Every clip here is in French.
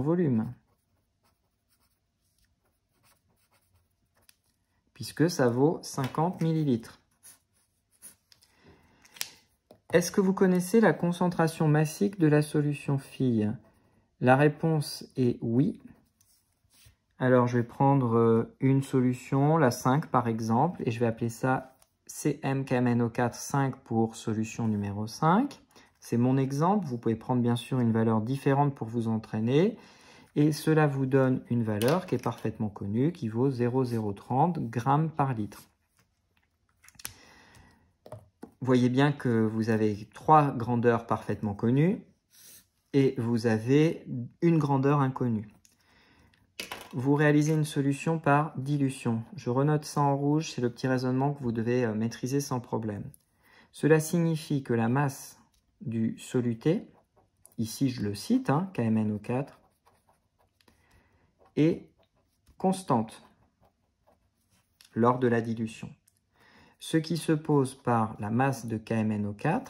volume, puisque ça vaut 50 millilitres. Est-ce que vous connaissez la concentration massique de la solution Phi? La réponse est oui. Alors, je vais prendre une solution, la 5 par exemple, et je vais appeler ça CmKMnO4 5 pour solution numéro 5. C'est mon exemple. Vous pouvez prendre bien sûr une valeur différente pour vous entraîner. Et cela vous donne une valeur qui est parfaitement connue, qui vaut 0,030 grammes par litre. Vous voyez bien que vous avez 3 grandeurs parfaitement connues et vous avez une grandeur inconnue. Vous réalisez une solution par dilution. Je renote ça en rouge, c'est le petit raisonnement que vous devez maîtriser sans problème. Cela signifie que la masse du soluté, ici je le cite, KMnO4, est constante lors de la dilution. Ce qui se pose par la masse de KMnO4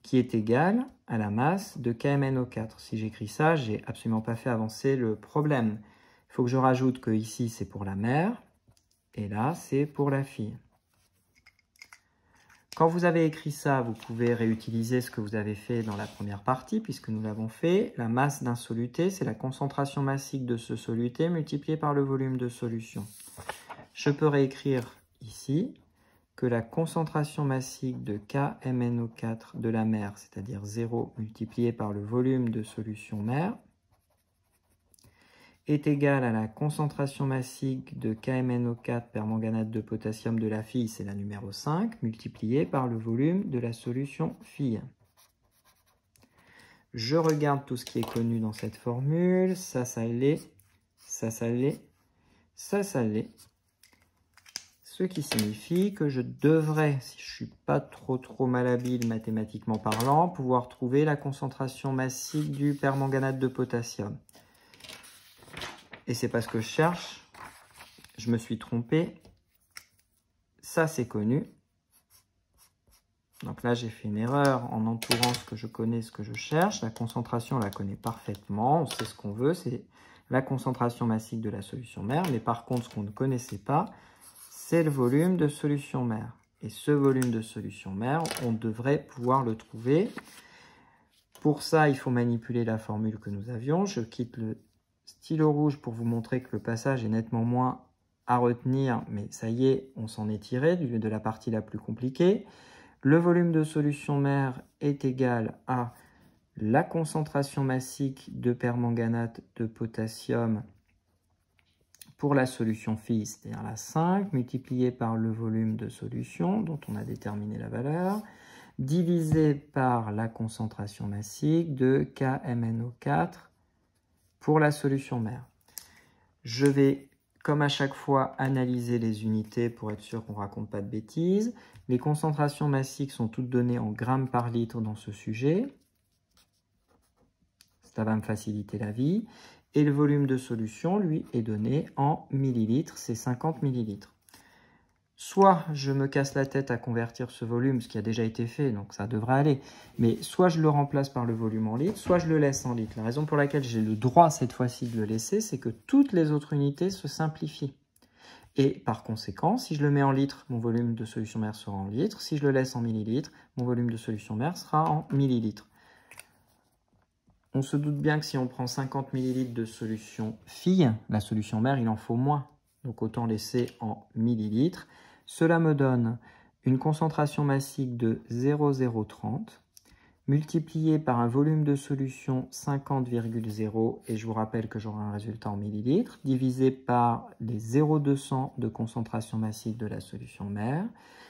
qui est égale à la masse de KMnO4. Si j'écris ça, je n'ai absolument pas fait avancer le problème. Il faut que je rajoute que ici c'est pour la mère et là c'est pour la fille. Quand vous avez écrit ça, vous pouvez réutiliser ce que vous avez fait dans la première partie, puisque nous l'avons fait. La masse d'un soluté, c'est la concentration massique de ce soluté multipliée par le volume de solution. Je peux réécrire ici que la concentration massique de KMnO4 de la mère, c'est-à-dire 0 multiplié par le volume de solution mère, est égale à la concentration massique de KMnO4 permanganate de potassium de la fille, c'est la numéro 5, multiplié par le volume de la solution fille. Je regarde tout ce qui est connu dans cette formule, ça l'est, ça l'est, ça l'est. Ce qui signifie que je devrais, si je ne suis pas trop malhabile mathématiquement parlant, pouvoir trouver la concentration massique du permanganate de potassium. Et c'est parce que je cherche, je me suis trompé. Ça, c'est connu. Donc là, j'ai fait une erreur en entourant ce que je connais, ce que je cherche. La concentration, on la connaît parfaitement. On sait ce qu'on veut, c'est la concentration massique de la solution mère. Mais par contre, ce qu'on ne connaissait pas, c'est le volume de solution mère. Et ce volume de solution mère, on devrait pouvoir le trouver. Pour ça, il faut manipuler la formule que nous avions. Je quitte le stylo rouge pour vous montrer que le passage est nettement moins à retenir, mais ça y est, on s'en est tiré de la partie la plus compliquée. Le volume de solution mère est égal à la concentration massique de permanganate de potassium pour la solution fille, c'est-à-dire la 5, multiplié par le volume de solution, dont on a déterminé la valeur, divisé par la concentration massique de KMnO4 pour la solution mère. Je vais, comme à chaque fois, analyser les unités pour être sûr qu'on ne raconte pas de bêtises. Les concentrations massiques sont toutes données en grammes par litre dans ce sujet. Ça va me faciliter la vie. Et le volume de solution, lui, est donné en millilitres, c'est 50 millilitres. Soit je me casse la tête à convertir ce volume, ce qui a déjà été fait, donc ça devrait aller, mais soit je le remplace par le volume en litres, soit je le laisse en litres. La raison pour laquelle j'ai le droit cette fois-ci de le laisser, c'est que toutes les autres unités se simplifient. Et par conséquent, si je le mets en litres, mon volume de solution mère sera en litres. Si je le laisse en millilitres, mon volume de solution mère sera en millilitres. On se doute bien que si on prend 50 ml de solution fille, la solution mère, il en faut moins. Donc autant laisser en millilitres. Cela me donne une concentration massique de 0,030 multiplié par un volume de solution 50,0, et je vous rappelle que j'aurai un résultat en millilitres, divisé par les 0,200 de concentration massique de la solution mère,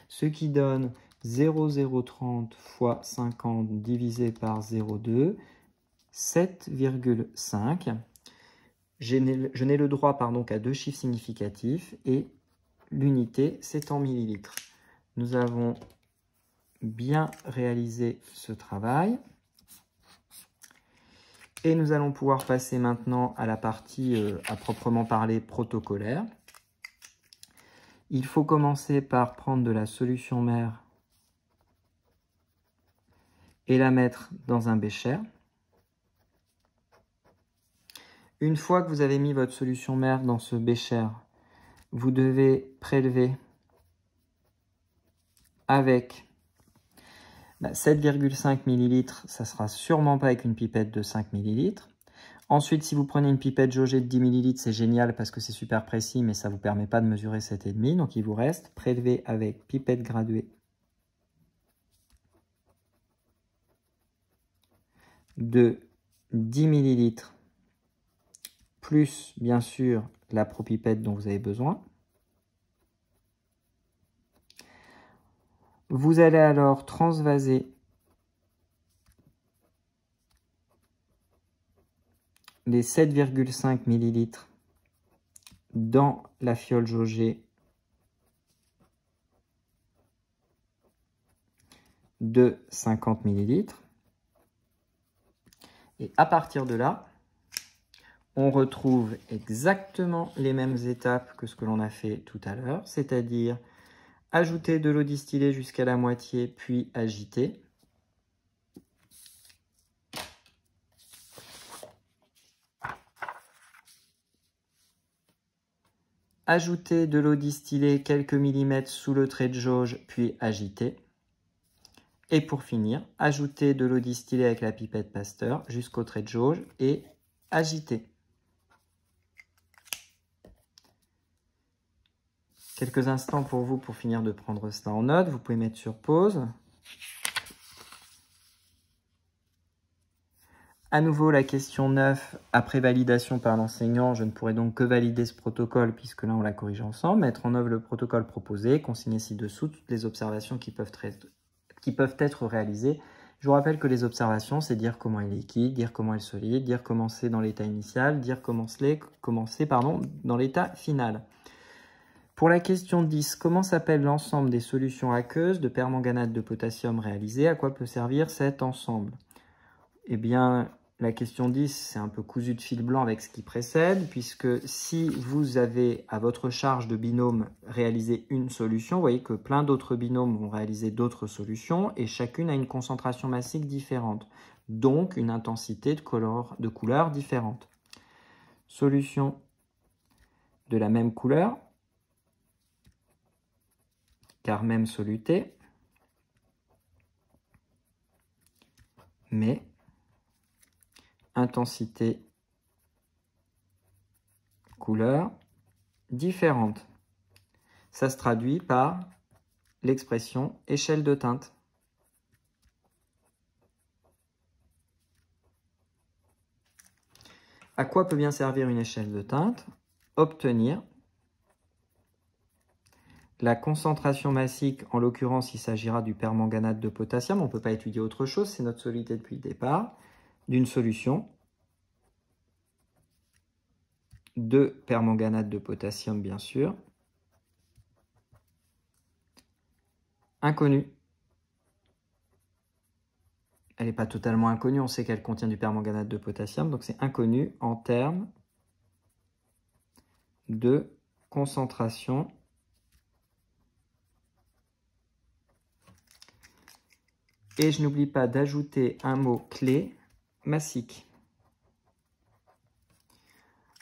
ce qui donne 0,030 fois 50 divisé par 0,2, 7,5. Je n'ai le droit qu'à 2 chiffres significatifs et l'unité, c'est en millilitres. Nous avons bien réalisé ce travail. Et nous allons pouvoir passer maintenant à la partie à proprement parler protocolaire. Il faut commencer par prendre de la solution mère et la mettre dans un bécher. Une fois que vous avez mis votre solution mère dans ce bécher, vous devez prélever avec 7,5 ml. Ça ne sera sûrement pas avec une pipette de 5 ml. Ensuite, si vous prenez une pipette jaugée de 10 ml, c'est génial parce que c'est super précis, mais ça ne vous permet pas de mesurer 7,5. Donc, il vous reste prélevé avec pipette graduée de 10 ml, plus, bien sûr, la propipette dont vous avez besoin. Vous allez alors transvaser les 7,5 ml dans la fiole jaugée de 50 ml. Et à partir de là, on retrouve exactement les mêmes étapes que ce que l'on a fait tout à l'heure, c'est-à-dire ajouter de l'eau distillée jusqu'à la moitié, puis agiter. Ajouter de l'eau distillée quelques millimètres sous le trait de jauge, puis agiter. Et pour finir, ajouter de l'eau distillée avec la pipette Pasteur jusqu'au trait de jauge et agiter. Quelques instants pour vous pour finir de prendre cela en note. Vous pouvez mettre sur pause. À nouveau, la question 9, après validation par l'enseignant, je ne pourrai donc que valider ce protocole puisque là, on l'a corrigé ensemble. Mettre en œuvre le protocole proposé, consigner ci-dessous toutes les observations qui peuvent être réalisées. Je vous rappelle que les observations, c'est dire comment est liquide, dire comment est solide, dire comment c'est dans l'état initial, dire comment c'est dans l'état final. Pour la question 10, comment s'appelle l'ensemble des solutions aqueuses de permanganate de potassium réalisées? À quoi peut servir cet ensemble? Eh bien, la question 10, c'est un peu cousu de fil blanc avec ce qui précède, puisque si vous avez à votre charge de binôme réalisé une solution, vous voyez que plein d'autres binômes vont réaliser d'autres solutions, et chacune a une concentration massique différente, donc une intensité de couleur différente. Solution de la même couleur, car même soluté, mais intensité, couleur différente. Ça se traduit par l'expression échelle de teinte. À quoi peut bien servir une échelle de teinte? Obtenir la concentration massique, en l'occurrence il s'agira du permanganate de potassium, on ne peut pas étudier autre chose, c'est notre solidité depuis le départ, d'une solution de permanganate de potassium bien sûr, inconnue. Elle n'est pas totalement inconnue, on sait qu'elle contient du permanganate de potassium, donc c'est inconnu en termes de concentration et je n'oublie pas d'ajouter un mot clé, massique.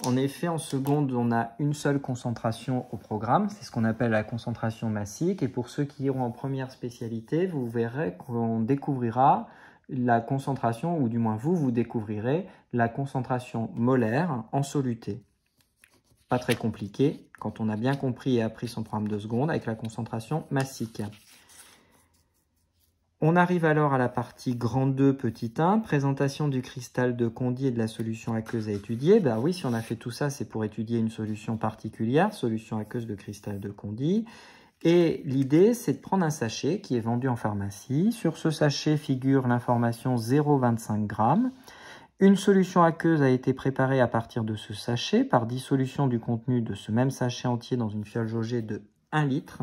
En effet, en seconde, on a une seule concentration au programme, c'est ce qu'on appelle la concentration massique. Et pour ceux qui iront en première spécialité, vous verrez qu'on découvrira la concentration, ou du moins vous découvrirez la concentration molaire en soluté. Pas très compliqué, quand on a bien compris et appris son programme de seconde avec la concentration massique. On arrive alors à la partie grand 2, petit 1, présentation du cristal de Condy et de la solution aqueuse à étudier. Ben oui, si on a fait tout ça, c'est pour étudier une solution particulière, solution aqueuse de cristal de Condy. Et l'idée, c'est de prendre un sachet qui est vendu en pharmacie. Sur ce sachet figure l'information 0,25 g. Une solution aqueuse a été préparée à partir de ce sachet par dissolution du contenu de ce même sachet entier dans une fiole jaugée de 1 litre.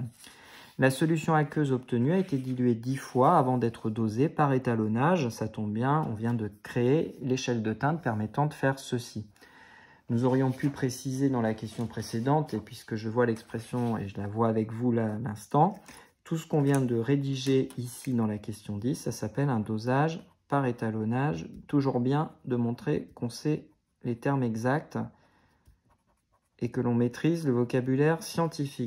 La solution aqueuse obtenue a été diluée 10 fois avant d'être dosée par étalonnage. Ça tombe bien, on vient de créer l'échelle de teinte permettant de faire ceci. Nous aurions pu préciser dans la question précédente, et puisque je vois l'expression et je la vois avec vous là à l'instant, tout ce qu'on vient de rédiger ici dans la question 10, ça s'appelle un dosage par étalonnage. Toujours bien de montrer qu'on sait les termes exacts et que l'on maîtrise le vocabulaire scientifique.